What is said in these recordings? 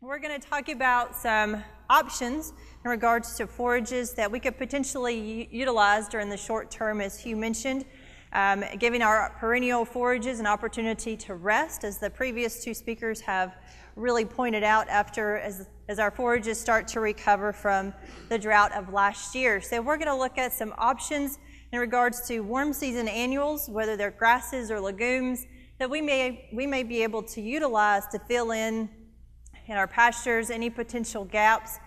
We're going to talk about some options in regards to forages that we could potentially utilize during the short term, as Hugh mentioned, giving our perennial forages an opportunity to rest, as the previous two speakers have really pointed out, as our forages start to recover from the drought of last year. So we're going to look at some options in regards to warm season annuals, whether they're grasses or legumes, that we may be able to utilize to fill in our pastures any potential gaps,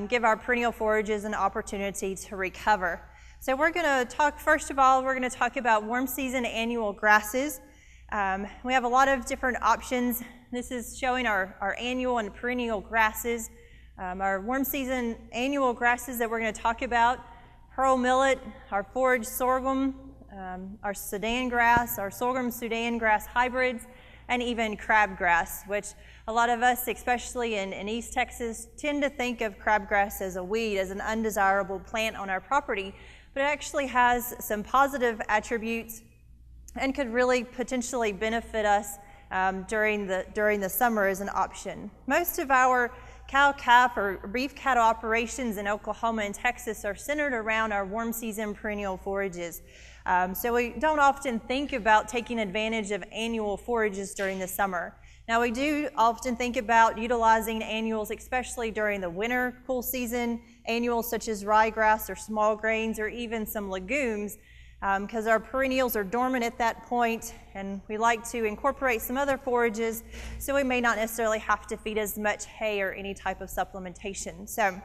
give our perennial forages an opportunity to recover. So we're going to talk, first of all, we're going to talk about warm season annual grasses. We have a lot of different options. This is showing our annual and perennial grasses. Our warm season annual grasses that we're going to talk about: pearl millet, our forage sorghum, our Sudan grass, our sorghum Sudan grass hybrids, and even crabgrass, which a lot of us, especially in East Texas, tend to think of crabgrass as a weed, as an undesirable plant on our property, but it actually has some positive attributes and could really potentially benefit us during the summer as an option. Most of our cow-calf or beef cattle operations in Oklahoma and Texas are centered around our warm season perennial forages. So we don't often think about taking advantage of annual forages during the summer. Now, we do often think about utilizing annuals, especially during the winter cool season, annuals such as ryegrass or small grains or even some legumes, because our perennials are dormant at that point, and we like to incorporate some other forages, so we may not necessarily have to feed as much hay or any type of supplementation. So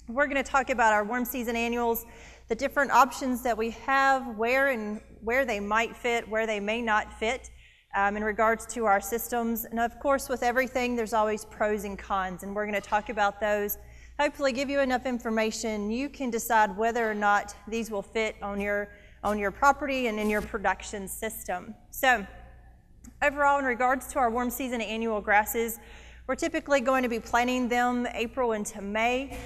we're going to talk about our warm season annuals, the different options that we have, where they might fit, where they may not fit in regards to our systems. And of course, with everything, there's always pros and cons, and we're going to talk about those. Hopefully give you enough information you can decide whether or not these will fit on your property and in your production system. So overall, in regards to our warm season annual grasses, we're typically going to be planting them April into May.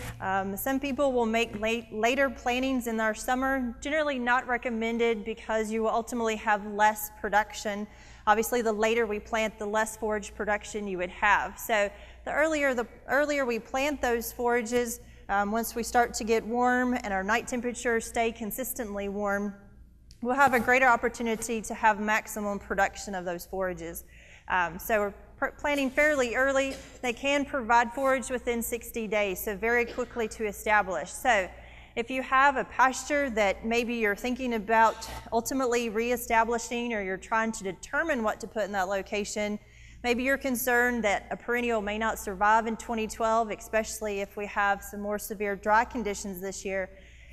Some people will make later plantings in our summer, generally not recommended because you will ultimately have less production. Obviously, the later we plant, the less forage production you would have. So the earlier we plant those forages, once we start to get warm and our night temperatures stay consistently warm, we'll have a greater opportunity to have maximum production of those forages. So we're planting fairly early. They can provide forage within 60 days, so very quickly to establish. So if you have a pasture that maybe you're thinking about ultimately reestablishing, or you're trying to determine what to put in that location, maybe you're concerned that a perennial may not survive in 2012, especially if we have some more severe dry conditions this year,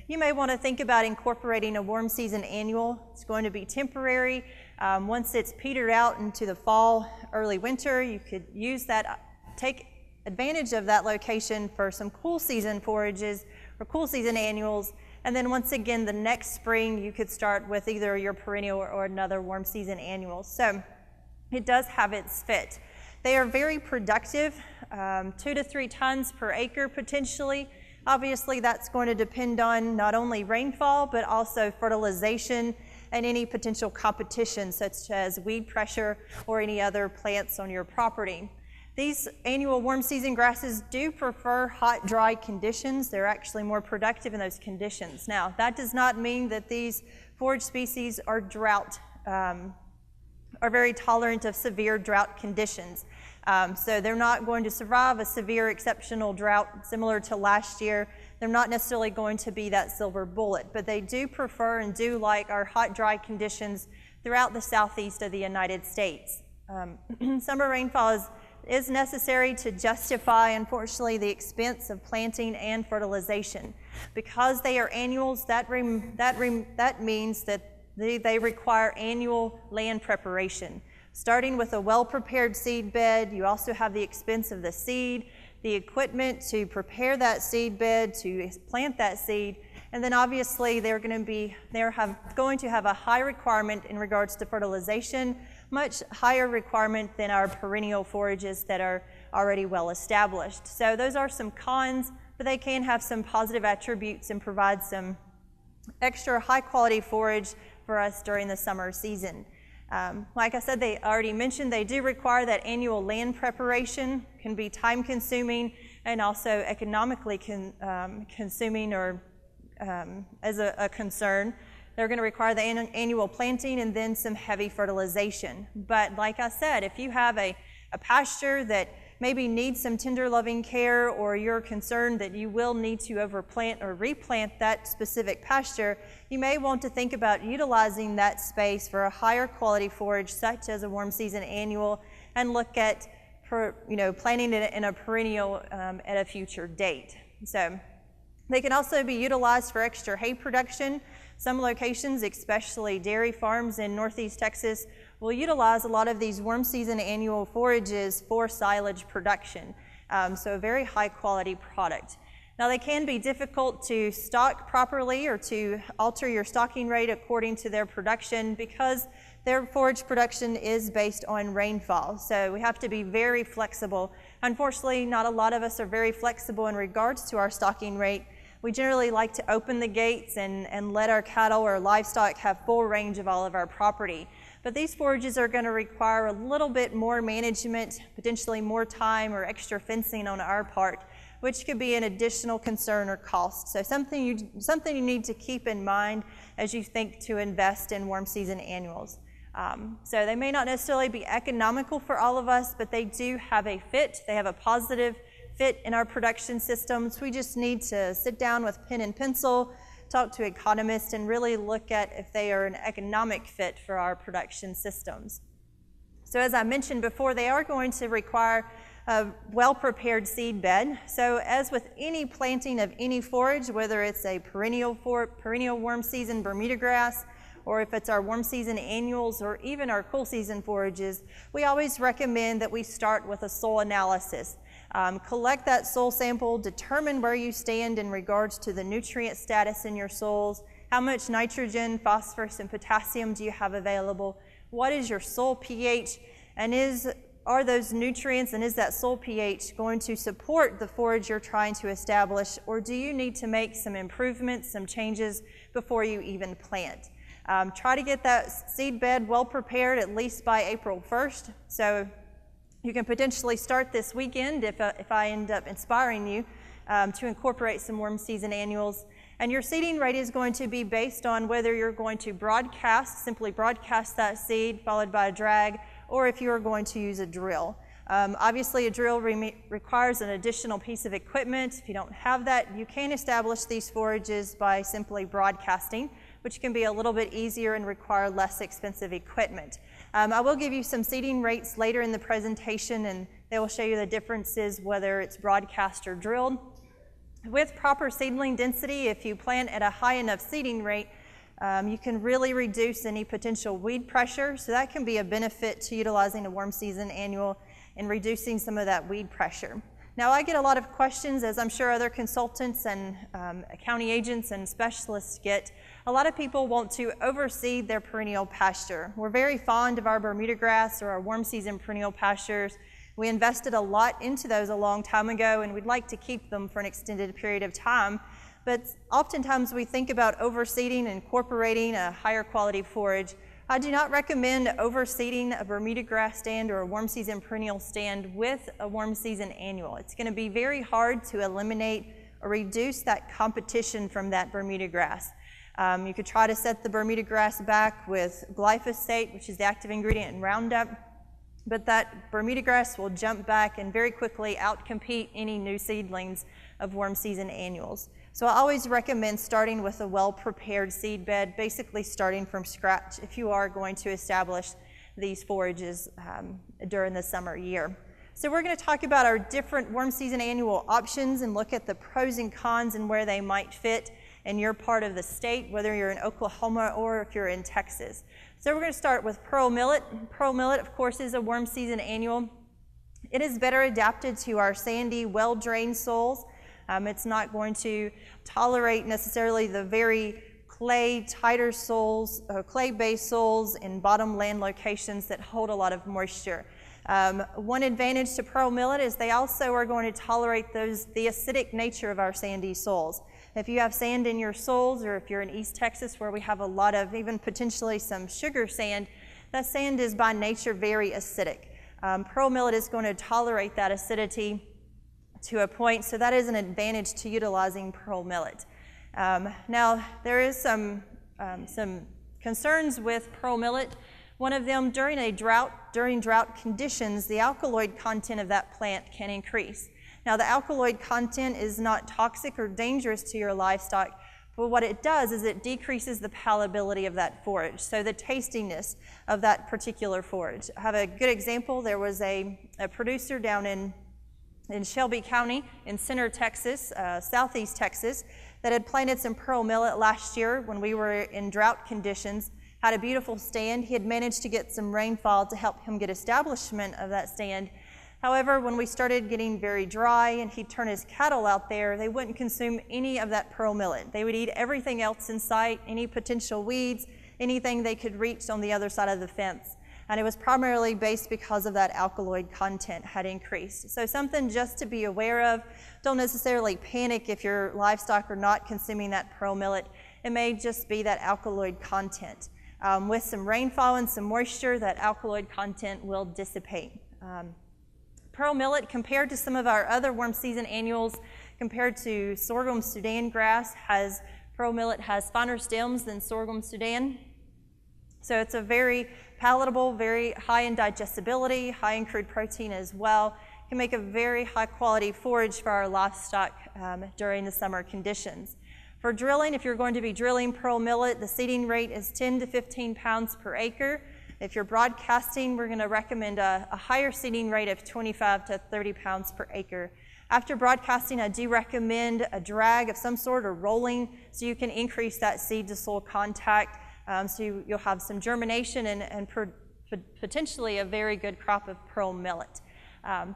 you may want to think about incorporating a warm season annual. It's going to be temporary. Once it's petered out into the fall, early winter, you could use that, take advantage of that location for some cool season forages or cool season annuals. And then once again, the next spring, you could start with either your perennial or another warm season annual. So it does have its fit. They are very productive, 2 to 3 tons per acre potentially. Obviously, that's going to depend on not only rainfall, but also fertilization and any potential competition, such as weed pressure or any other plants on your property. These annual warm season grasses do prefer hot, dry conditions. They're actually more productive in those conditions. Now, that does not mean that these forage species are are very tolerant of severe drought conditions. So they're not going to survive a severe exceptional drought similar to last year. They're not necessarily going to be that silver bullet, but they do prefer and do like our hot, dry conditions throughout the southeast of the United States. Summer rainfall is necessary to justify, unfortunately, the expense of planting and fertilization. Because they are annuals, that means that they require annual land preparation. Starting with a well-prepared seed bed, you also have the expense of the seed, the equipment to prepare that seed bed, to plant that seed, and then obviously they're going to have a high requirement in regards to fertilization, much higher requirement than our perennial forages that are already well established. So those are some cons, but they can have some positive attributes and provide some extra high quality forage for us during the summer season. Like I said, they already mentioned they do require that annual land preparation, can be time consuming and also economically consuming or as a concern. They're going to require the annual planting and then some heavy fertilization. But like I said, if you have a pasture that maybe needs some tender loving care, or you're concerned that you will need to overplant or replant that specific pasture, you may want to think about utilizing that space for a higher quality forage such as a warm season annual, and look at planting it in a perennial at a future date. So they can also be utilized for extra hay production. Some locations, especially dairy farms in Northeast Texas, will utilize a lot of these warm season annual forages for silage production. So a very high quality product. Now they can be difficult to stock properly or to alter your stocking rate according to their production, because their forage production is based on rainfall. So we have to be very flexible. Unfortunately, not a lot of us are very flexible in regards to our stocking rate. We generally like to open the gates and let our cattle or livestock have full range of all of our property. But these forages are going to require a little bit more management, potentially more time or extra fencing on our part, which could be an additional concern or cost. So something you need to keep in mind as you think to invest in warm season annuals. So they may not necessarily be economical for all of us, but they do have a fit. They have a positive fit in our production systems. We just need to sit down with pen and pencil, talk to economists, and really look at if they are an economic fit for our production systems. So as I mentioned before, they are going to require a well-prepared seed bed. So as with any planting of any forage, whether it's a perennial warm season Bermuda grass, or if it's our warm season annuals, or even our cool season forages, we always recommend that we start with a soil analysis. Collect that soil sample, determine where you stand in regards to the nutrient status in your soils, how much nitrogen, phosphorus, and potassium do you have available, what is your soil pH, and are those nutrients and is that soil pH going to support the forage you're trying to establish, or do you need to make some improvements, some changes before you even plant? Try to get that seed bed well prepared at least by April 1st. So you can potentially start this weekend if I end up inspiring you to incorporate some warm season annuals. And your seeding rate is going to be based on whether you're going to simply broadcast that seed followed by a drag, or if you're going to use a drill. Obviously a drill requires an additional piece of equipment. If you don't have that, you can establish these forages by simply broadcasting, which can be a little bit easier and require less expensive equipment. I will give you some seeding rates later in the presentation, and they will show you the differences whether it's broadcast or drilled. With proper seedling density, if you plant at a high enough seeding rate, you can really reduce any potential weed pressure. So that can be a benefit to utilizing a warm season annual and reducing some of that weed pressure. Now I get a lot of questions, as I'm sure other consultants and county agents and specialists get. A lot of people want to overseed their perennial pasture. We're very fond of our Bermuda grass or our warm season perennial pastures. We invested a lot into those a long time ago, and we'd like to keep them for an extended period of time. But oftentimes we think about overseeding and incorporating a higher quality forage. I do not recommend overseeding a Bermuda grass stand or a warm season perennial stand with a warm season annual. It's going to be very hard to eliminate or reduce that competition from that Bermuda grass. You could try to set the Bermuda grass back with glyphosate, which is the active ingredient in Roundup, but that Bermuda grass will jump back and very quickly outcompete any new seedlings of warm season annuals. So I always recommend starting with a well-prepared seed bed, basically starting from scratch if you are going to establish these forages during the summer year. So we're going to talk about our different warm season annual options and look at the pros and cons and where they might fit in your part of the state, whether you're in Oklahoma or if you're in Texas. So we're going to start with pearl millet. Pearl millet, of course, is a warm season annual. It is better adapted to our sandy, well-drained soils. It's not going to tolerate necessarily the very tighter soils, clay-based soils in bottomland locations that hold a lot of moisture. One advantage to pearl millet is they also are going to tolerate the acidic nature of our sandy soils. If you have sand in your soils, or if you're in East Texas where we have a lot of even potentially some sugar sand, that sand is by nature very acidic. Pearl millet is going to tolerate that acidity to a point, so that is an advantage to utilizing pearl millet. Now, there is some concerns with pearl millet. One of them, during drought conditions, the alkaloid content of that plant can increase. Now, the alkaloid content is not toxic or dangerous to your livestock, but what it does is it decreases the palatability of that forage, so the tastiness of that particular forage. I have a good example. There was a producer down in Shelby County in center Texas, southeast Texas, that had planted some pearl millet last year when we were in drought conditions, had a beautiful stand. He had managed to get some rainfall to help him get establishment of that stand. However, when we started getting very dry and he'd turn his cattle out there, they wouldn't consume any of that pearl millet. They would eat everything else in sight, any potential weeds, anything they could reach on the other side of the fence. And it was primarily based because of that alkaloid content had increased. So something just to be aware of. Don't necessarily panic if your livestock are not consuming that pearl millet. It may just be that alkaloid content. With some rainfall and some moisture, that alkaloid content will dissipate. Pearl millet, compared to some of our other warm season annuals, compared to sorghum Sudan grass, pearl millet has finer stems than sorghum Sudan. So it's a very palatable, very high in digestibility, high in crude protein as well. Can make a very high quality forage for our livestock during the summer conditions. For drilling, if you're going to be drilling pearl millet, the seeding rate is 10 to 15 pounds per acre. If you're broadcasting, we're going to recommend a higher seeding rate of 25 to 30 pounds per acre. After broadcasting, I do recommend a drag of some sort or rolling so you can increase that seed to soil contact. So you'll have some germination and potentially a very good crop of pearl millet.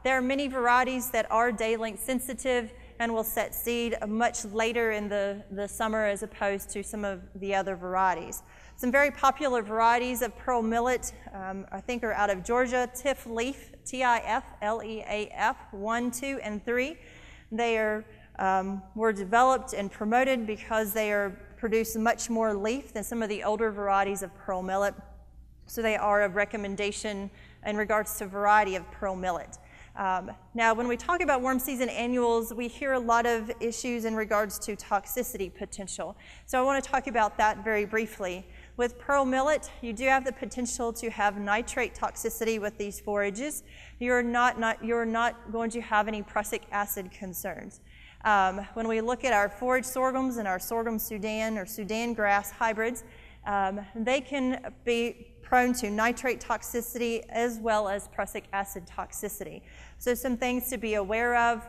There are many varieties that are day length sensitive and will set seed much later in the summer as opposed to some of the other varieties. Some very popular varieties of pearl millet, I think, are out of Georgia. Teff leaf, T-I-F-L-E-A-F, 1, 2, and 3. They were developed and promoted because they produce much more leaf than some of the older varieties of pearl millet. So they are a recommendation in regards to variety of pearl millet. Now, when we talk about warm season annuals, we hear a lot of issues in regards to toxicity potential. So I want to talk about that very briefly. With pearl millet, you do have the potential to have nitrate toxicity with these forages. You're not going to have any prussic acid concerns. When we look at our forage sorghums and our sorghum Sudan or Sudan grass hybrids, they can be prone to nitrate toxicity as well as prussic acid toxicity. So some things to be aware of.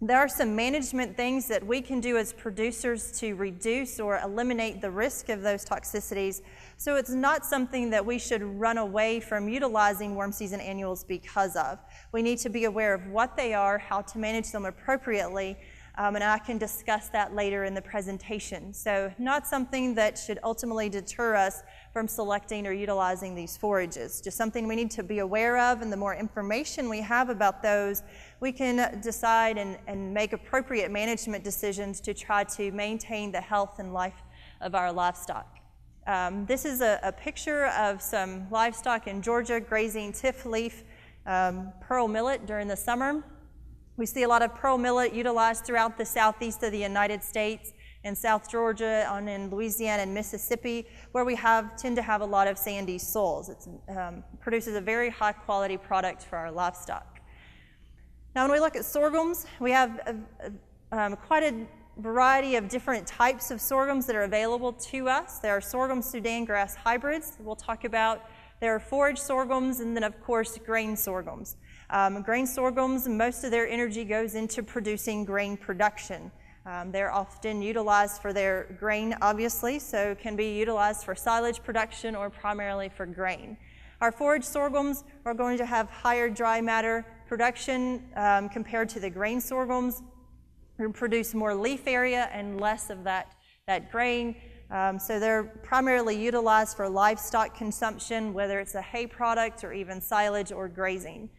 There are some management things that we can do as producers to reduce or eliminate the risk of those toxicities. So it's not something that we should run away from utilizing warm season annuals because of. We need to be aware of what they are, how to manage them appropriately, and I can discuss that later in the presentation. So not something that should ultimately deter us from selecting or utilizing these forages. Just something we need to be aware of, and the more information we have about those, we can decide and make appropriate management decisions to try to maintain the health and life of our livestock. This is a picture of some livestock in Georgia grazing Teff leaf pearl millet during the summer. We see a lot of pearl millet utilized throughout the southeast of the United States and South Georgia, in Louisiana and Mississippi, where we tend to have a lot of sandy soils. It produces a very high quality product for our livestock. Now, when we look at sorghums, we have quite a variety of different types of sorghums that are available to us. There are sorghum Sudan grass hybrids we'll talk about. There are forage sorghums, and then of course grain sorghums. Grain sorghums, most of their energy goes into producing grain production. They're often utilized for their grain, obviously, so can be utilized for silage production or primarily for grain. Our forage sorghums are going to have higher dry matter production compared to the grain sorghums. We produce more leaf area and less of that grain. So they're primarily utilized for livestock consumption, whether it's a hay product or even silage or grazing.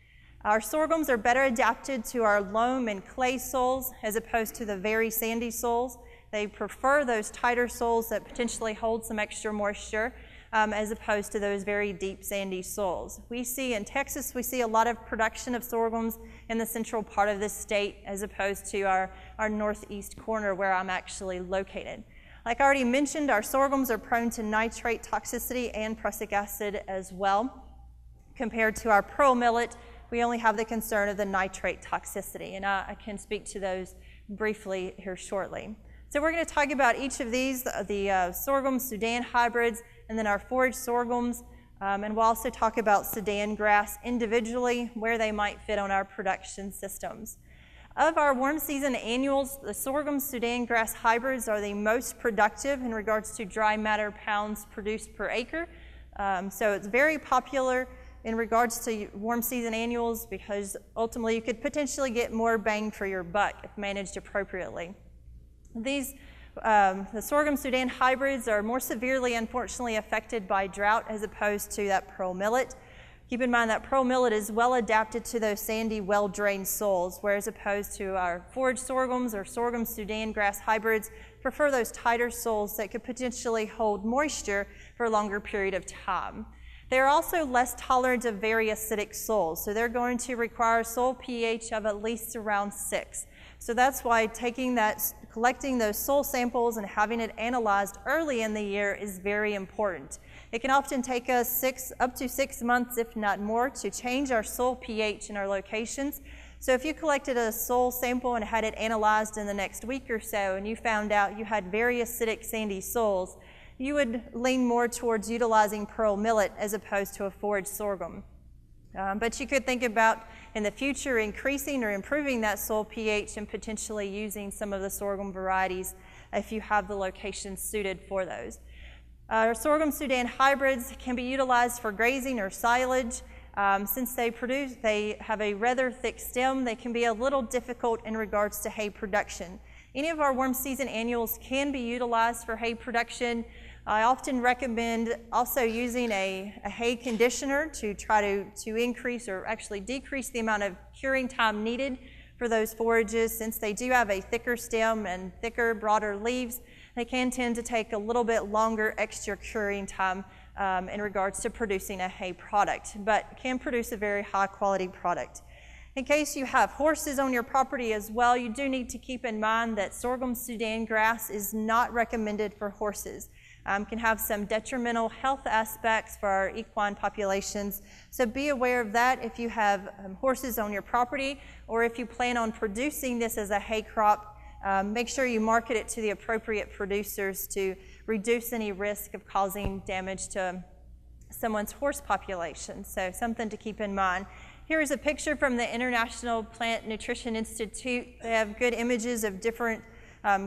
Our sorghums are better adapted to our loam and clay soils as opposed to the very sandy soils. They prefer those tighter soils that potentially hold some extra moisture. as opposed to those very deep sandy soils. We see in Texas, we see a lot of production of sorghums in the central part of the state as opposed to our northeast corner where I'm actually located. Like I already mentioned, our sorghums are prone to nitrate toxicity and prussic acid as well. Compared to our pearl millet, we only have the concern of the nitrate toxicity, and I can speak to those briefly here shortly. So we're going to talk about each of these, the sorghum Sudan hybrids, and then our forage sorghums, and we'll also talk about Sudan grass individually, where they might fit on our production systems. Of our warm season annuals, the sorghum Sudan grass hybrids are the most productive in regards to dry matter pounds produced per acre. So it's very popular in regards to warm season annuals because ultimately you could potentially get more bang for your buck if managed appropriately. The sorghum Sudan hybrids are more severely, unfortunately, affected by drought as opposed to that pearl millet. Keep in mind that pearl millet is well adapted to those sandy, well-drained soils, whereas opposed to our forage sorghums or sorghum Sudan grass hybrids prefer those tighter soils that could potentially hold moisture for a longer period of time. They're also less tolerant of very acidic soils, so they're going to require a soil pH of at least around 6. So that's why collecting those soil samples and having it analyzed early in the year is very important. It can often take us up to 6 months, if not more, to change our soil pH in our locations. So if you collected a soil sample and had it analyzed in the next week or so and you found out you had very acidic sandy soils, you would lean more towards utilizing pearl millet as opposed to a forage sorghum. But you could think about in the future increasing or improving that soil pH and potentially using some of the sorghum varieties if you have the locations suited for those. Our sorghum Sudan hybrids can be utilized for grazing or silage. Since they have a rather thick stem, they can be a little difficult in regards to hay production. Any of our warm season annuals can be utilized for hay production. I often recommend also using a hay conditioner to try to increase or actually decrease the amount of curing time needed for those forages. Since they do have a thicker stem and thicker, broader leaves, they can tend to take a little bit longer extra curing time in regards to producing a hay product, but can produce a very high quality product. In case you have horses on your property as well, you do need to keep in mind that sorghum Sudan grass is not recommended for horses. Can have some detrimental health aspects for our equine populations. So be aware of that if you have horses on your property or if you plan on producing this as a hay crop. Make sure you market it to the appropriate producers to reduce any risk of causing damage to someone's horse population. So something to keep in mind. Here is a picture from the International Plant Nutrition Institute. They have good images of different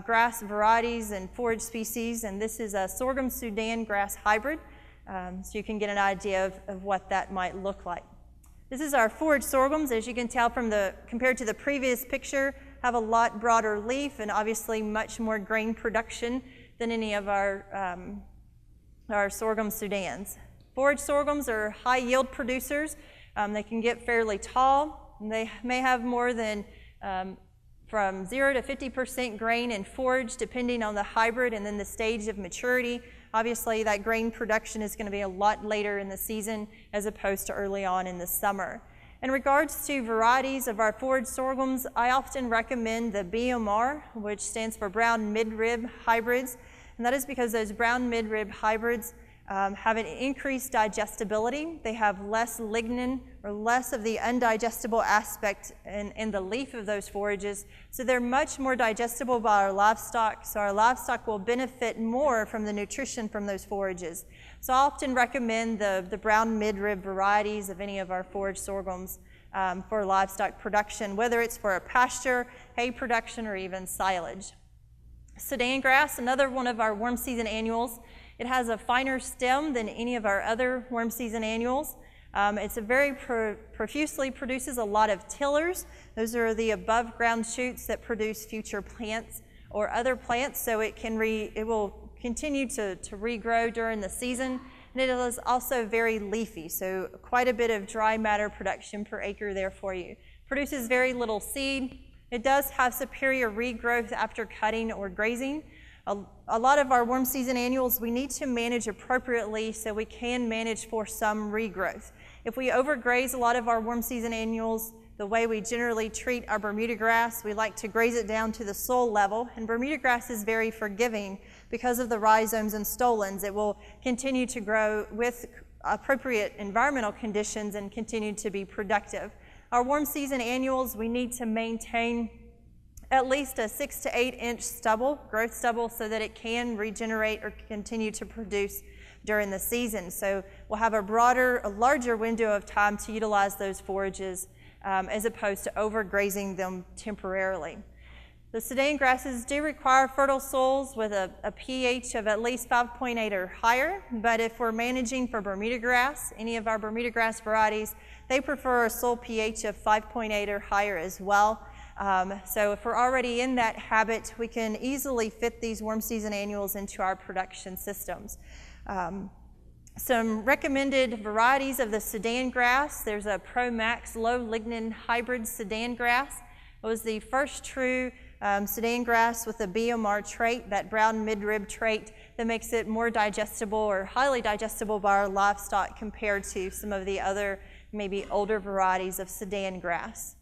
grass varieties and forage species, and this is a sorghum Sudan grass hybrid, so you can get an idea of what that might look like. This is our forage sorghums. As you can tell from compared to the previous picture, have a lot broader leaf and obviously much more grain production than any of our sorghum Sudans. Forage sorghums are high yield producers. They can get fairly tall, and they may have more than from 0 to 50% grain and forage depending on the hybrid and then the stage of maturity. Obviously that grain production is going to be a lot later in the season as opposed to early on in the summer. In regards to varieties of our forage sorghums, I often recommend the BMR, which stands for brown midrib hybrids, and that is because those brown midrib hybrids have an increased digestibility. They have less lignin or less of the undigestible aspect in the leaf of those forages. So they're much more digestible by our livestock. So our livestock will benefit more from the nutrition from those forages. So I often recommend the brown midrib varieties of any of our forage sorghums for livestock production, whether it's for a pasture, hay production, or even silage. Sudan grass, another one of our warm season annuals. It has a finer stem than any of our other warm season annuals. It's a very profusely produces a lot of tillers. Those are the above ground shoots that produce future plants or other plants, so it will continue to regrow during the season. And it is also very leafy, so quite a bit of dry matter production per acre there for you. Produces very little seed. It does have superior regrowth after cutting or grazing. A lot of our warm season annuals we need to manage appropriately so we can manage for some regrowth. If we overgraze a lot of our warm season annuals, the way we generally treat our Bermuda grass, we like to graze it down to the soil level, and Bermuda grass is very forgiving because of the rhizomes and stolons. It will continue to grow with appropriate environmental conditions and continue to be productive. Our warm season annuals, we need to maintain at least a 6 to 8 inch stubble, growth stubble, so that it can regenerate or continue to produce during the season. So we'll have a larger window of time to utilize those forages as opposed to overgrazing them temporarily. The Sudan grasses do require fertile soils with a pH of at least 5.8 or higher, but if we're managing for Bermuda grass, any of our Bermuda grass varieties, they prefer a soil pH of 5.8 or higher as well. So if we're already in that habit, we can easily fit these warm season annuals into our production systems. Some recommended varieties of the Sudan grass. There's a Pro Max low lignin hybrid Sudan grass. It was the first true Sudan grass with a BMR trait, that brown midrib trait that makes it more digestible or highly digestible by our livestock compared to some of the other maybe older varieties of Sudan grass.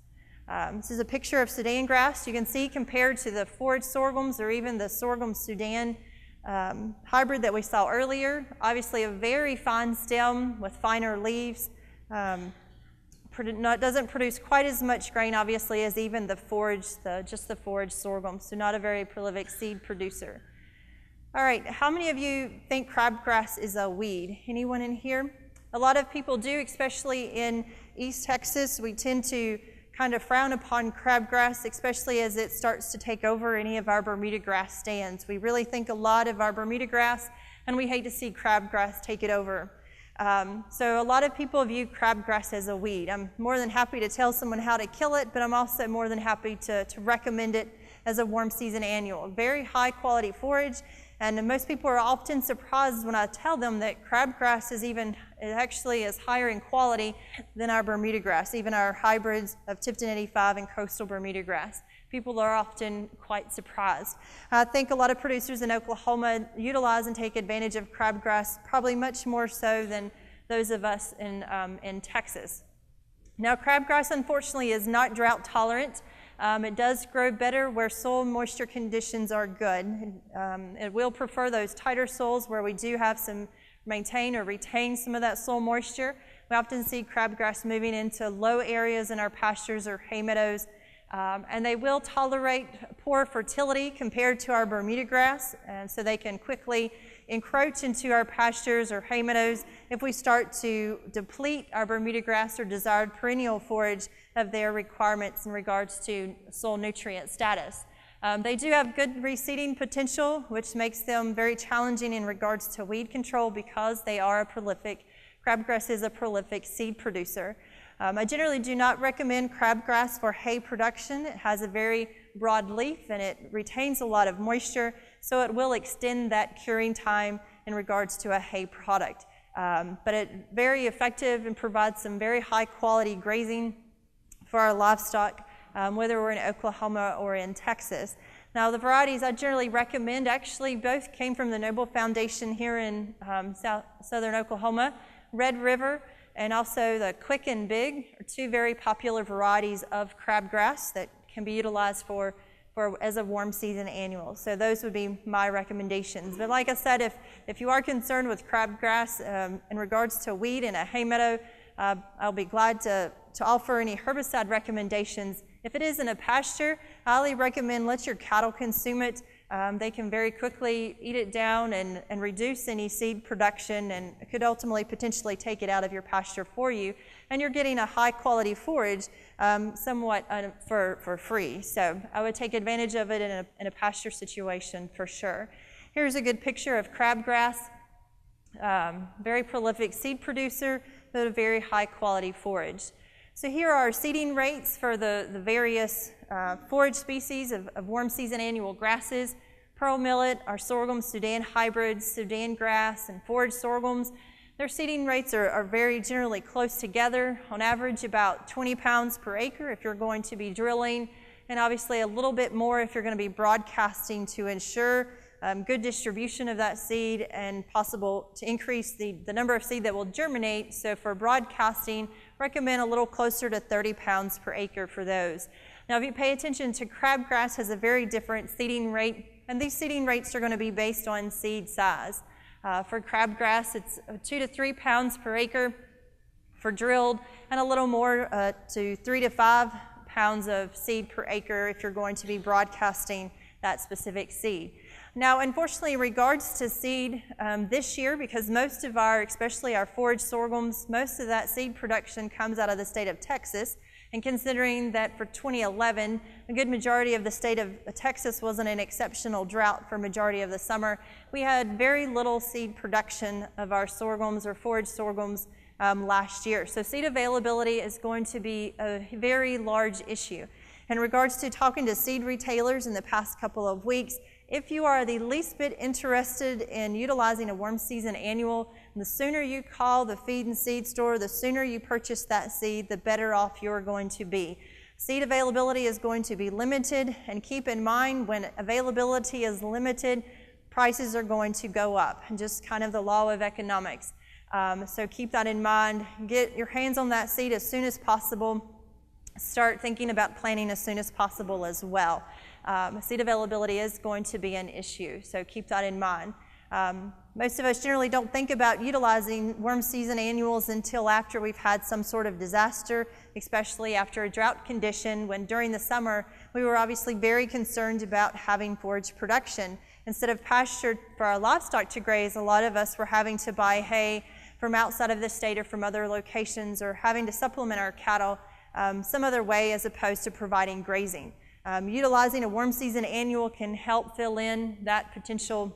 This is a picture of Sudan grass. You can see compared to the forage sorghums or even the sorghum Sudan hybrid that we saw earlier, obviously a very fine stem with finer leaves. Doesn't produce quite as much grain, obviously, as even the forage, just the forage sorghum, so not a very prolific seed producer. All right, how many of you think crabgrass is a weed? Anyone in here? A lot of people do, especially in East Texas. We tend to kind of frown upon crabgrass, especially as it starts to take over any of our Bermuda grass stands. We really think a lot of our Bermuda grass, and we hate to see crabgrass take it over. So a lot of people view crabgrass as a weed. I'm more than happy to tell someone how to kill it, but I'm also more than happy to recommend it as a warm season annual. Very high quality forage, and most people are often surprised when I tell them that crabgrass actually is higher in quality than our Bermuda grass, even our hybrids of Tifton 85 and coastal Bermuda grass. People are often quite surprised. I think a lot of producers in Oklahoma utilize and take advantage of crabgrass, probably much more so than those of us in Texas. Now, crabgrass, unfortunately, is not drought tolerant. It does grow better where soil moisture conditions are good. It will prefer those tighter soils where we do have maintain or retain some of that soil moisture. We often see crabgrass moving into low areas in our pastures or hay meadows, and they will tolerate poor fertility compared to our Bermuda grass, and so they can quickly encroach into our pastures or hay meadows if we start to deplete our Bermuda grass or desired perennial forage of their requirements in regards to soil nutrient status. They do have good reseeding potential, which makes them very challenging in regards to weed control because they are crabgrass is a prolific seed producer. I generally do not recommend crabgrass for hay production. It has a very broad leaf and it retains a lot of moisture, so it will extend that curing time in regards to a hay product. But it's very effective and provides some very high quality grazing for our livestock, whether we're in Oklahoma or in Texas. Now, the varieties I generally recommend actually both came from the Noble Foundation here in southern Oklahoma. Red River and also the Quick and Big are two very popular varieties of crabgrass that can be utilized as a warm season annual. So those would be my recommendations. But like I said, if you are concerned with crabgrass in regards to weed in a hay meadow, I'll be glad to offer any herbicide recommendations. If it is in a pasture, I highly recommend let your cattle consume it. They can very quickly eat it down and reduce any seed production, and it could ultimately potentially take it out of your pasture for you. And you're getting a high quality forage somewhat for free. So I would take advantage of it in a pasture situation for sure. Here's a good picture of crabgrass. Very prolific seed producer, but a very high quality forage. So here are seeding rates for the various forage species of warm season annual grasses. Pearl millet, our sorghum, Sudan hybrids, Sudan grass, and forage sorghums. Their seeding rates are very generally close together, on average about 20 pounds per acre if you're going to be drilling, and obviously a little bit more if you're going to be broadcasting to ensure good distribution of that seed, and possible to increase the number of seed that will germinate. So for broadcasting, recommend a little closer to 30 pounds per acre for those. Now if you pay attention to crabgrass, has a very different seeding rate, and these seeding rates are going to be based on seed size. For crabgrass, it's 2 to 3 pounds per acre for drilled, and a little more to 3 to 5 pounds of seed per acre if you're going to be broadcasting that specific seed. Now, unfortunately, in regards to seed this year, because most of our, especially our forage sorghums, most of that seed production comes out of the state of Texas, and considering that for 2011, a good majority of the state of Texas was in an exceptional drought for majority of the summer, we had very little seed production of our sorghums or forage sorghums last year. So seed availability is going to be a very large issue. In regards to talking to seed retailers in the past couple of weeks, if you are the least bit interested in utilizing a warm season annual, the sooner you call the feed and seed store, the sooner you purchase that seed, the better off you're going to be. Seed availability is going to be limited, and keep in mind when availability is limited, prices are going to go up, and just kind of the law of economics. So keep that in mind. Get your hands on that seed as soon as possible. Start thinking about planting as soon as possible as well. Seed availability is going to be an issue, so keep that in mind. Most of us generally don't think about utilizing warm season annuals until after we've had some sort of disaster, especially after a drought condition, when during the summer we were obviously very concerned about having forage production. Instead of pasture for our livestock to graze, a lot of us were having to buy hay from outside of the state or from other locations, or having to supplement our cattle some other way as opposed to providing grazing. Utilizing a warm season annual can help fill in that potential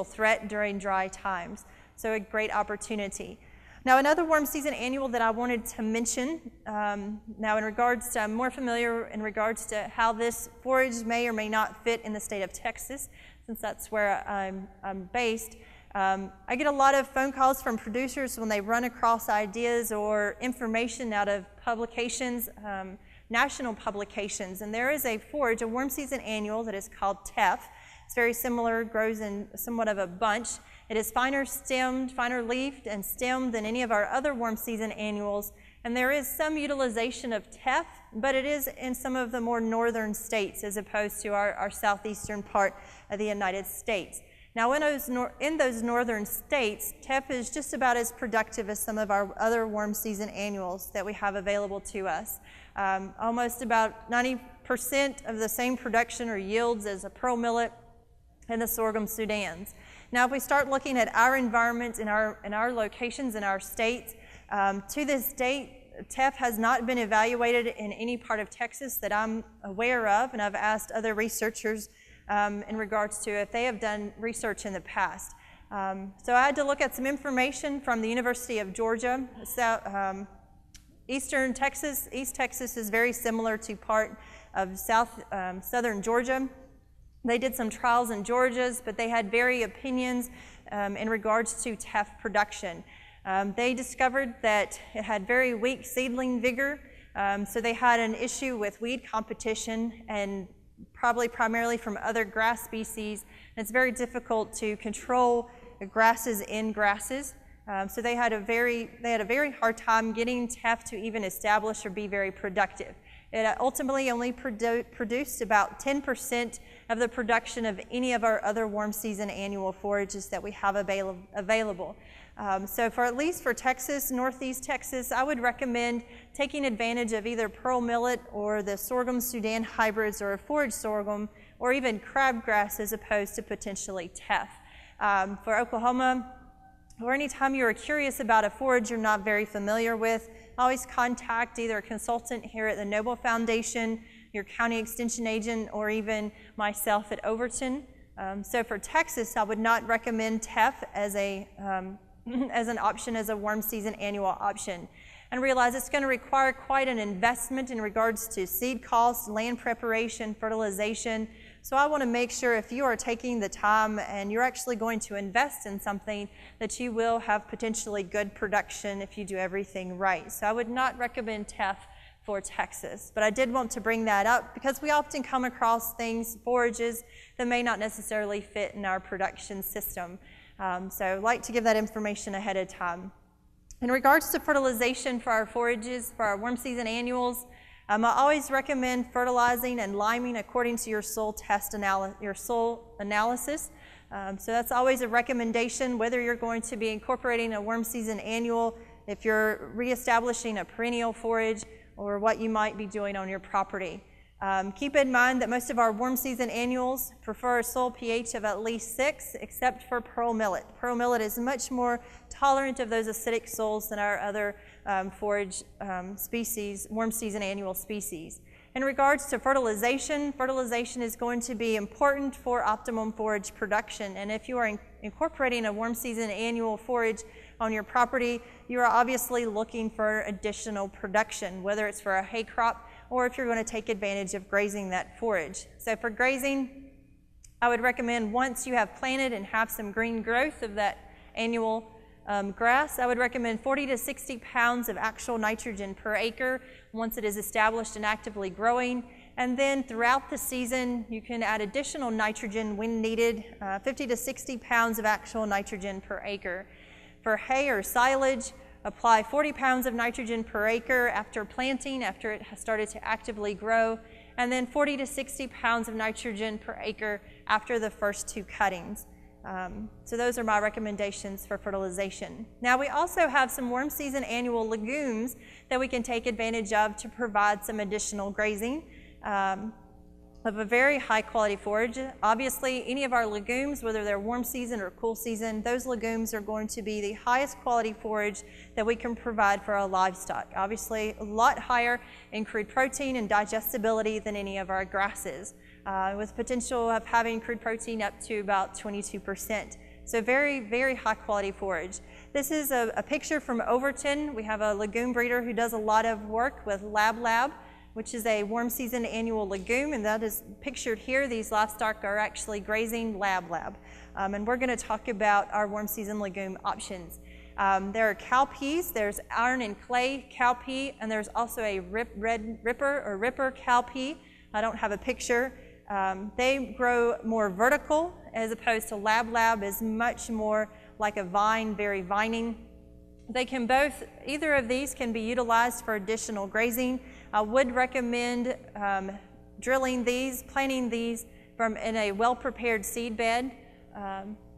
threat during dry times. So a great opportunity. Now another warm season annual that I wanted to mention, now in regards to, I'm more familiar in regards to how this forage may or may not fit in the state of Texas, since that's where I'm based. I get a lot of phone calls from producers when they run across ideas or information out of publications, national publications, and there is a forage, a warm season annual that is called Teff. It's very similar, grows in somewhat of a bunch. It is finer stemmed, finer leafed and stemmed than any of our other warm season annuals, and there is some utilization of Teff, but it is in some of the more northern states as opposed to our southeastern part of the United States. Now in those northern states, Teff is just about as productive as some of our other warm season annuals that we have available to us. Almost about 90% of the same production or yields as a pearl millet and the sorghum Sudans. Now if we start looking at our environment in our locations in our states, to this date, Teff has not been evaluated in any part of Texas that I'm aware of, and I've asked other researchers in regards to if they have done research in the past. So I had to look at some information from the University of Georgia. Eastern Texas, East Texas is very similar to part of southern Georgia. They did some trials in Georgia's, but they had varying opinions in regards to Teff production. They discovered that it had very weak seedling vigor, so they had an issue with weed competition, and probably primarily from other grass species. And it's very difficult to control the grasses in grasses. So they had a very hard time getting Teff to even establish or be very productive. It ultimately only produced about 10% of the production of any of our other warm season annual forages that we have available. So for at least for Texas, Northeast Texas, I would recommend taking advantage of either pearl millet or the sorghum Sudan hybrids, or a forage sorghum, or even crabgrass as opposed to potentially Teff. For Oklahoma, or anytime you're curious about a forage you're not very familiar with, always contact either a consultant here at the Noble Foundation, your county extension agent, or even myself at Overton. So for Texas, I would not recommend Teff as an option, as a warm season annual option. And realize it's going to require quite an investment in regards to seed costs, land preparation, fertilization. So I want to make sure if you are taking the time and you're actually going to invest in something, that you will have potentially good production if you do everything right. So I would not recommend Teff for Texas. But I did want to bring that up because we often come across things, forages, that may not necessarily fit in our production system. So I'd like to give that information ahead of time. In regards to fertilization for our forages, for our warm season annuals, I always recommend fertilizing and liming according to your soil analysis. So that's always a recommendation, whether you're going to be incorporating a warm season annual, if you're reestablishing a perennial forage, or what you might be doing on your property. Keep in mind that most of our warm season annuals prefer a soil pH of at least 6, except for pearl millet. Pearl millet is much more tolerant of those acidic soils than our other forage species, warm season annual species. In regards to fertilization, fertilization is going to be important for optimum forage production. And if you are incorporating a warm season annual forage on your property, you are obviously looking for additional production, whether it's for a hay crop or if you're going to take advantage of grazing that forage. So for grazing, I would recommend once you have planted and have some green growth of that annual grass, I would recommend 40 to 60 pounds of actual nitrogen per acre once it is established and actively growing. And then throughout the season, you can add additional nitrogen when needed, 50 to 60 pounds of actual nitrogen per acre. For hay or silage, apply 40 pounds of nitrogen per acre after planting, after it has started to actively grow, and then 40 to 60 pounds of nitrogen per acre after the first 2 cuttings. So those are my recommendations for fertilization. Now we also have some warm season annual legumes that we can take advantage of to provide some additional grazing of a very high quality forage. Obviously any of our legumes, whether they're warm season or cool season, those legumes are going to be the highest quality forage that we can provide for our livestock. Obviously a lot higher in crude protein and digestibility than any of our grasses. With potential of having crude protein up to about 22%. So very, very high quality forage. This is a picture from Overton. We have a legume breeder who does a lot of work with Lab, which is a warm season annual legume, and that is pictured here. These livestock are actually grazing Lab. And we're going to talk about our warm season legume options. There are cowpeas, there's iron and clay cowpea, and there's also a red ripper cowpea. I don't have a picture. They grow more vertical as opposed to Lab is much more like a vine, very vining. They can both, either of these can be utilized for additional grazing. I would recommend drilling these, planting these in a well-prepared seed bed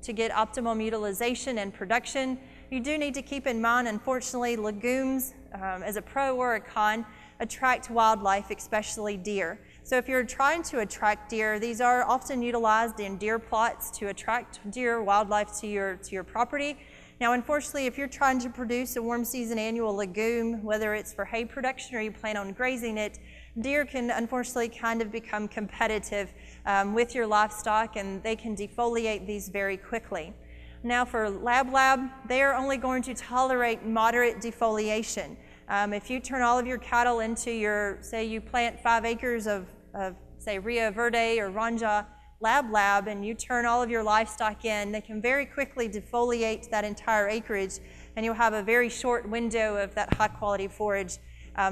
to get optimum utilization and production. You do need to keep in mind, unfortunately, legumes, as a pro or a con, attract wildlife, especially deer. So if you're trying to attract deer, these are often utilized in deer plots to attract deer, wildlife to your property. Now, unfortunately, if you're trying to produce a warm season annual legume, whether it's for hay production or you plan on grazing it, deer can unfortunately kind of become competitive with your livestock, and they can defoliate these very quickly. Now for Lab, they are only going to tolerate moderate defoliation. If you turn all of your cattle into say you plant 5 acres of say Rio Verde or Ranja Lab, and you turn all of your livestock in, they can very quickly defoliate that entire acreage, and you'll have a very short window of that high quality forage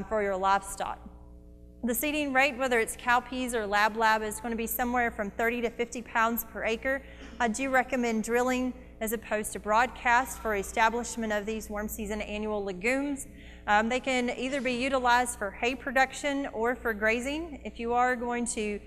for your livestock. The seeding rate, whether it's cowpeas or Lab, is going to be somewhere from 30 to 50 pounds per acre. I do recommend drilling as opposed to broadcast for establishment of these warm season annual legumes. They can either be utilized for hay production or for grazing. If you are going to,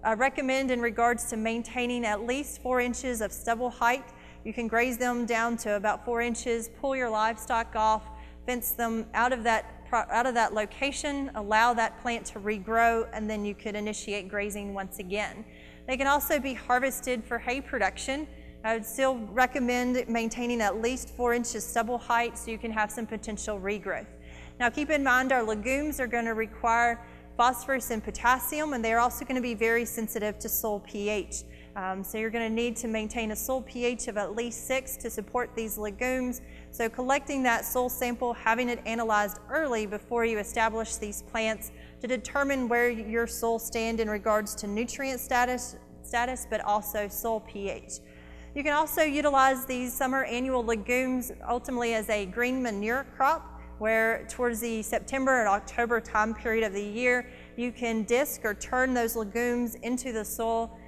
I recommend in regards to maintaining at least 4 inches of stubble height. You can graze them down to about 4 inches, pull your livestock off, fence them out of that location, allow that plant to regrow, and then you could initiate grazing once again. They can also be harvested for hay production. I would still recommend maintaining at least 4 inches stubble height so you can have some potential regrowth. Now keep in mind our legumes are going to require phosphorus and potassium, and they're also going to be very sensitive to soil pH. So you're going to need to maintain a soil pH of at least 6 to support these legumes. So collecting that soil sample, having it analyzed early before you establish these plants to determine where your soil stand in regards to nutrient status, but also soil pH. You can also utilize these summer annual legumes ultimately as a green manure crop, where towards the September and October time period of the year, you can disc or turn those legumes into the soil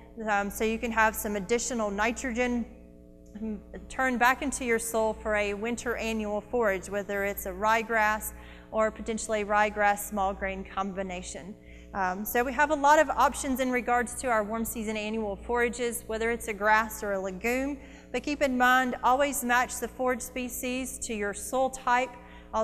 so you can have some additional nitrogen turned back into your soil for a winter annual forage, whether it's a ryegrass or potentially ryegrass small grain combination. So we have a lot of options in regards to our warm season annual forages, whether it's a grass or a legume, but keep in mind, always match the forage species to your soil type,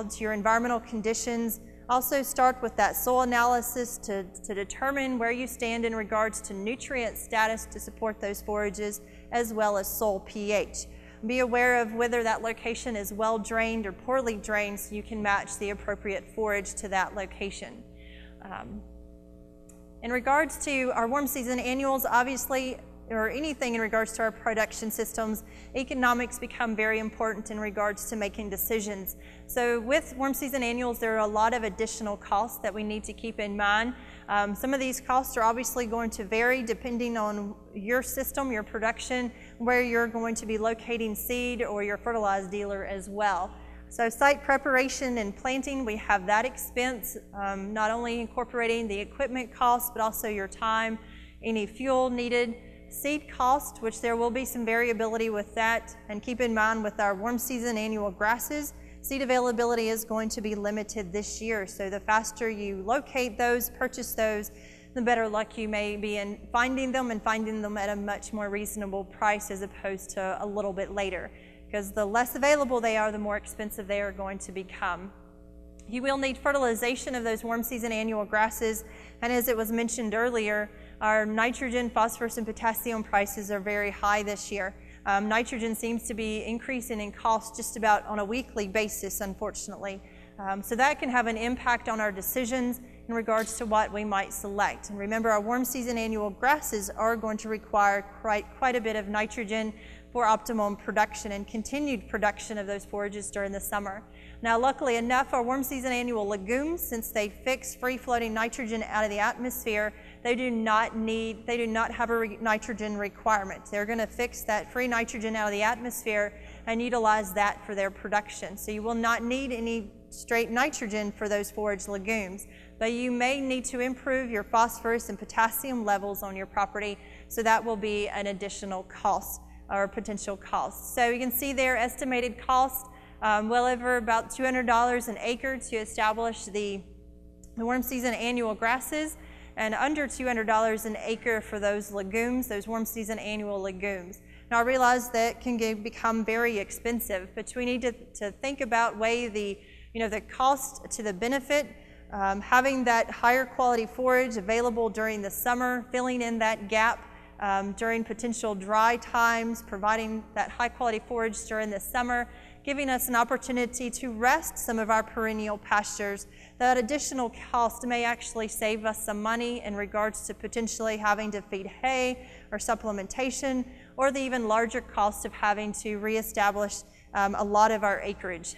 to your environmental conditions. Also start with that soil analysis to determine where you stand in regards to nutrient status to support those forages, as well as soil pH. Be aware of whether that location is well drained or poorly drained so you can match the appropriate forage to that location. In regards to our warm season annuals, obviously, or anything in regards to our production systems, economics become very important in regards to making decisions. So with warm season annuals, there are a lot of additional costs that we need to keep in mind. Some of these costs are obviously going to vary depending on your system, your production, where you're going to be locating seed or your fertilizer dealer as well. So site preparation and planting, we have that expense, not only incorporating the equipment costs, but also your time, any fuel needed. Seed cost, which there will be some variability with that, and keep in mind with our warm season annual grasses, seed availability is going to be limited this year. So the faster you locate those, purchase those, the better luck you may be in finding them, and finding them at a much more reasonable price as opposed to a little bit later. Because the less available they are, the more expensive they are going to become. You will need fertilization of those warm season annual grasses, and as it was mentioned earlier, our nitrogen, phosphorus, and potassium prices are very high this year. Nitrogen seems to be increasing in cost just about on a weekly basis, unfortunately. So that can have an impact on our decisions in regards to what we might select. And remember, our warm season annual grasses are going to require quite a bit of nitrogen for optimum production and continued production of those forages during the summer. Now, luckily enough, our warm season annual legumes, since they fix free-floating nitrogen out of the atmosphere, they do not have a nitrogen requirement. They're going to fix that free nitrogen out of the atmosphere and utilize that for their production. So you will not need any straight nitrogen for those forage legumes, but you may need to improve your phosphorus and potassium levels on your property, so that will be an additional cost or potential cost. So you can see their estimated cost, well over about $200 an acre to establish the warm season annual grasses, and under $200 an acre for those legumes, those warm season annual legumes. Now I realize that can become very expensive, but we need to think about, weigh the cost to the benefit, having that higher quality forage available during the summer, filling in that gap during potential dry times, providing that high quality forage during the summer, giving us an opportunity to rest some of our perennial pastures. That additional cost may actually save us some money in regards to potentially having to feed hay or supplementation, or the even larger cost of having to reestablish a lot of our acreage.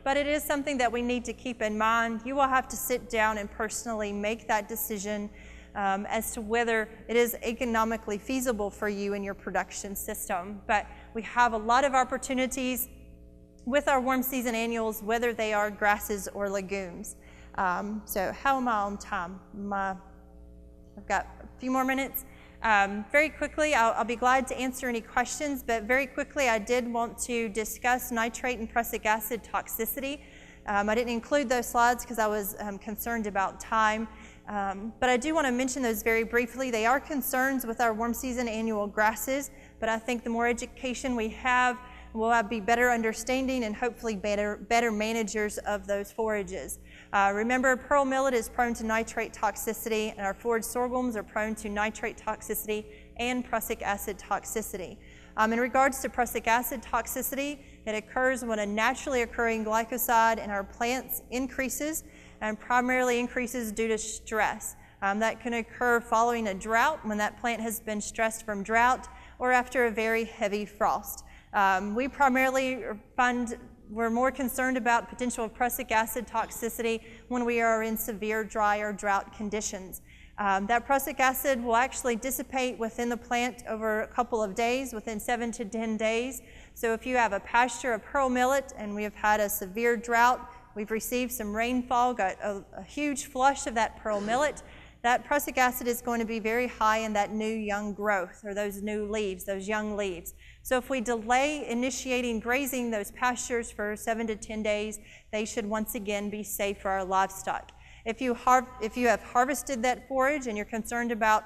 But it is something that we need to keep in mind. You will have to sit down and personally make that decision as to whether it is economically feasible for you in your production system. But we have a lot of opportunities with our warm season annuals, whether they are grasses or legumes. So how am I on time? I've got a few more minutes. Very quickly, I'll be glad to answer any questions, but very quickly I did want to discuss nitrate and prussic acid toxicity. I didn't include those slides because I was concerned about time, but I do want to mention those very briefly. They are concerns with our warm season annual grasses, but I think the more education we have, we'll be better understanding and hopefully better managers of those forages. Remember, pearl millet is prone to nitrate toxicity, and our forage sorghums are prone to nitrate toxicity and prussic acid toxicity. In regards to prussic acid toxicity, it occurs when a naturally occurring glycoside in our plants increases, and primarily increases due to stress. That can occur following a drought, when that plant has been stressed from drought, or after a very heavy frost. We primarily we're more concerned about potential prussic acid toxicity when we are in severe dry or drought conditions. That prussic acid will actually dissipate within the plant over a couple of days, within 7 to 10 days. So if you have a pasture of pearl millet and we have had a severe drought, We've received some rainfall, got a huge flush of that pearl millet. That prussic acid is going to be very high in that new young growth, or those new leaves, those young leaves. So if we delay initiating grazing those pastures for 7 to 10 days, they should once again be safe for our livestock. If you have harvested that forage and you're concerned about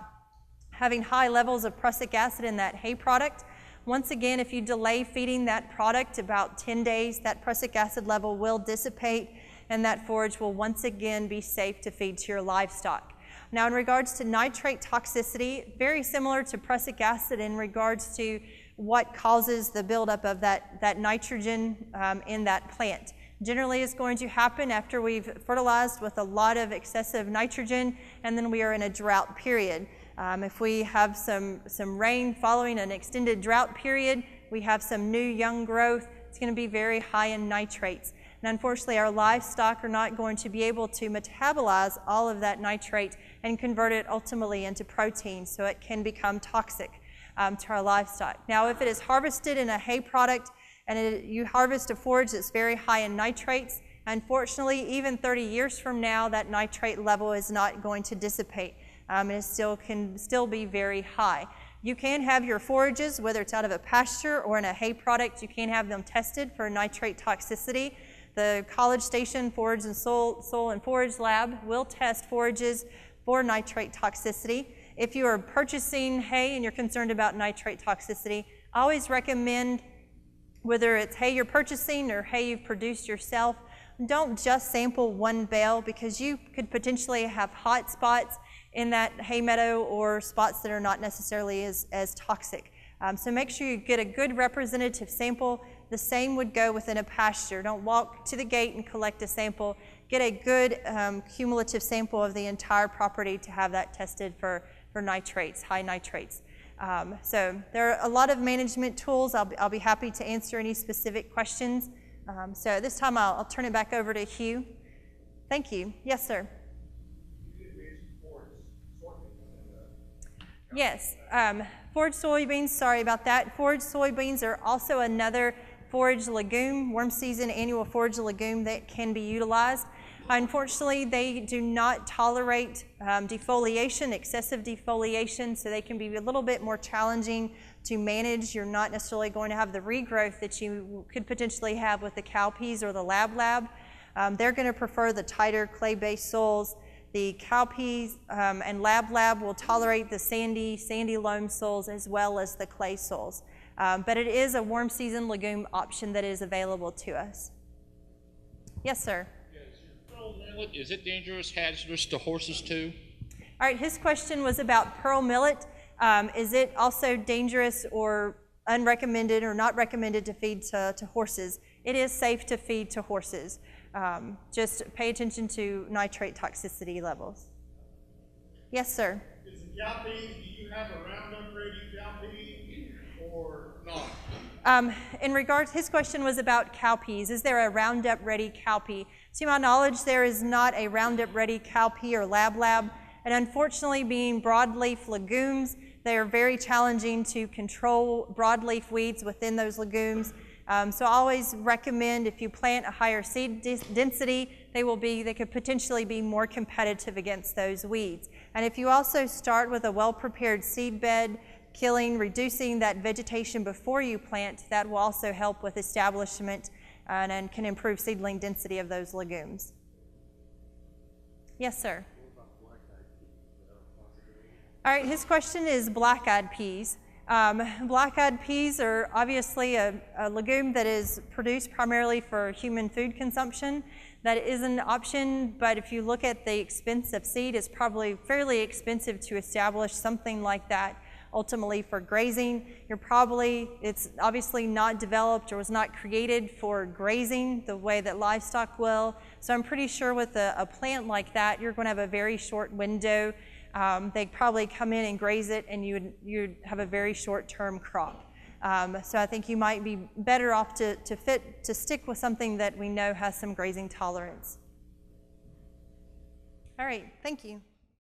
having high levels of prussic acid in that hay product, once again, if you delay feeding that product about 10 days, that prussic acid level will dissipate and that forage will once again be safe to feed to your livestock. Now, in regards to nitrate toxicity, very similar to prussic acid in regards to what causes the buildup of that nitrogen in that plant. Generally, it's going to happen after we've fertilized with a lot of excessive nitrogen, and then we are in a drought period. If we have some rain following an extended drought period, we have some new young growth, it's going to be very high in nitrates. And unfortunately, our livestock are not going to be able to metabolize all of that nitrate and convert it ultimately into protein, so it can become toxic to our livestock. Now, if it is harvested in a hay product and you harvest a forage that's very high in nitrates, unfortunately, even 30 years from now, that nitrate level is not going to dissipate. It can still be very high. You can have your forages, whether it's out of a pasture or in a hay product, you can have them tested for nitrate toxicity. The College Station Forage and Soil and Forage Lab will test forages for nitrate toxicity. If you are purchasing hay and you're concerned about nitrate toxicity, I always recommend, whether it's hay you're purchasing or hay you've produced yourself, don't just sample one bale, because you could potentially have hot spots in that hay meadow or spots that are not necessarily as toxic. So make sure you get a good representative sample. The same would go within a pasture. Don't walk to the gate and collect a sample. Get a good cumulative sample of the entire property to have that tested for nitrates, high nitrates. So there are a lot of management tools. I'll be happy to answer any specific questions. So this time I'll turn it back over to Hugh. Thank you. Yes, sir. Yes, forage soybeans, sorry about that. Forage soybeans are also another forage legume, warm season annual forage legume that can be utilized. Unfortunately, they do not tolerate defoliation, excessive defoliation, so they can be a little bit more challenging to manage. You're not necessarily going to have the regrowth that you could potentially have with the cowpeas or the lab. They're going to prefer the tighter clay-based soils. The cowpeas and lab will tolerate the sandy loam soils as well as the clay soils. But it is a warm season legume option that is available to us. Yes, sir. Pearl millet, is it dangerous, hazardous to horses too? All right, his question was about pearl millet. Is it also dangerous or unrecommended or not recommended to feed to horses? It is safe to feed to horses. Just pay attention to nitrate toxicity levels. Yes, sir. Is the cowpeas, do you have a Roundup ready cowpea or not? In regards, his question was about cowpeas. Is there a Roundup ready cowpea? To my knowledge, there is not a Roundup ready cowpea or lab. And unfortunately, being broadleaf legumes, they are very challenging to control broadleaf weeds within those legumes. So I always recommend, if you plant a higher seed density, they could potentially be more competitive against those weeds. And if you also start with a well-prepared seed bed, reducing that vegetation before you plant, that will also help with establishment and can improve seedling density of those legumes. Yes, sir. All right, his question is black-eyed peas. Black-eyed peas are obviously a legume that is produced primarily for human food consumption. That is an option, but if you look at the expense of seed, it's probably fairly expensive to establish something like that ultimately for grazing. It's obviously not developed or was not created for grazing the way that livestock will. So I'm pretty sure with a plant like that, you're going to have a very short window. They'd probably come in and graze it, and you'd have a very short-term crop. So I think you might be better off to stick with something that we know has some grazing tolerance. All right, thank you.